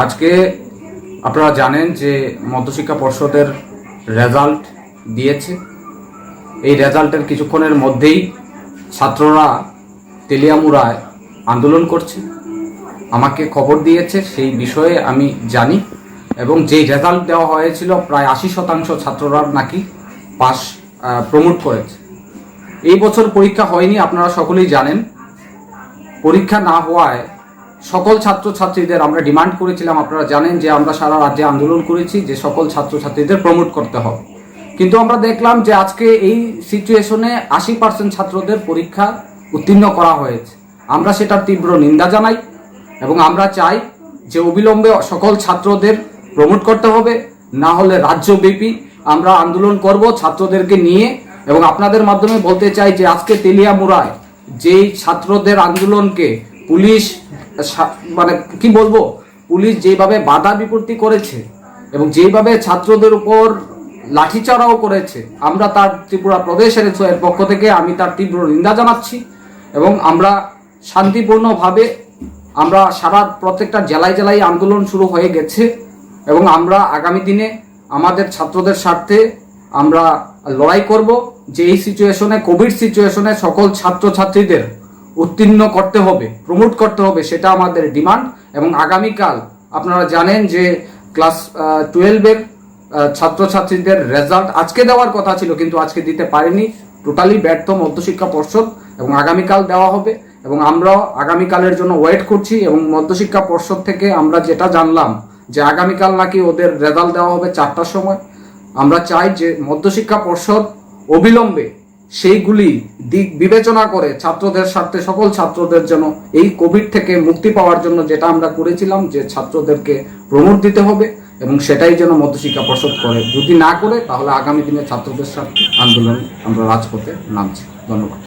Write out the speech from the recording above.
আজকে আপনারা জানেন যে মধ্যশিক্ষা পর্ষদের রেজাল্ট দিয়েছে। এই রেজাল্টের কিছুক্ষণের মধ্যেই ছাত্ররা তেলিয়ামুড়ায় আন্দোলন করছে। আমাকে খবর দিয়েছে, সেই বিষয়ে আমি জানি। এবং যেই রেজাল্ট দেওয়া হয়েছিল প্রায় 80% ছাত্ররা নাকি পাস প্রমোট করেছে। এই বছর পরীক্ষা হয়নি, আপনারা সকলেই জানেন। পরীক্ষা না হওয়ায় সকল ছাত্রছাত্রীদের আমরা ডিমান্ড করেছিলাম, আপনারা জানেন যে আমরা সারা রাজ্যে আন্দোলন করেছি যে সকল ছাত্রছাত্রীদের প্রমোট করতে হবে। কিন্তু আমরা দেখলাম যে আজকে এই সিচুয়েশনে 80% ছাত্রদের পরীক্ষা উত্তীর্ণ করা হয়েছে। আমরা সেটার তীব্র নিন্দা জানাই এবং আমরা চাই যে অবিলম্বে সকল ছাত্রদের প্রমোট করতে হবে, না হলে রাজ্যব্যাপী আমরা আন্দোলন করব ছাত্রদেরকে নিয়ে। এবং আপনাদের মাধ্যমে বলতে চাই যে আজকে তেলিয়ামুড়ায় যেই ছাত্রদের আন্দোলনকে পুলিশ পুলিশ যেভাবে বাধা বিপত্তি করেছে এবং যেভাবে ছাত্রদের উপর লাঠিচাড়াও করেছে, আমরা তার ত্রিপুরা প্রদেশের পক্ষ থেকে আমি তার তীব্র নিন্দা জানাচ্ছি। এবং আমরা শান্তিপূর্ণভাবে আমরা প্রত্যেকটা জেলায় জেলায় আন্দোলন শুরু হয়ে গেছে এবং আমরা আগামী দিনে আমাদের ছাত্রদের স্বার্থে আমরা লড়াই করব যে এই সিচুয়েশনে, কোভিড সিচুয়েশনে সকল ছাত্রছাত্রীদের উত্তীর্ণ করতে হবে, প্রমোট করতে হবে, সেটা আমাদের ডিমান্ড। এবং আগামীকাল আপনারা জানেন যে ক্লাস 12-এর ছাত্রছাত্রীদের রেজাল্ট আজকে দেওয়ার কথা ছিল, কিন্তু আজকে দিতে পারেনি, টোটালি ব্যর্থ মধ্যশিক্ষা পর্ষদ। এবং আগামীকাল দেওয়া হবে এবং আমরাও আগামীকালের জন্য ওয়েট করছি। এবং মধ্যশিক্ষা পর্ষদ থেকে আমরা যেটা জানলাম যে আগামীকাল নাকি ওদের রেজাল্ট দেওয়া হবে 4টার সময়। আমরা চাই যে মধ্যশিক্ষা পর্ষদ অবিলম্বে সেইগুলি দিক বিবেচনা করে ছাত্রদের স্বার্থে সকল ছাত্রদের জন্য এই কোভিড থেকে মুক্তি পাওয়ার জন্য যেটা আমরা করেছিলাম যে ছাত্রদেরকে প্রমোট দিতে হবে, এবং সেটাই যেন মধ্যশিক্ষা পর্ষদ করে। যদি না করে তাহলে আগামী দিনে ছাত্রদের স্বার্থে আন্দোলন আমরা রাজপথে নামছি। ধন্যবাদ।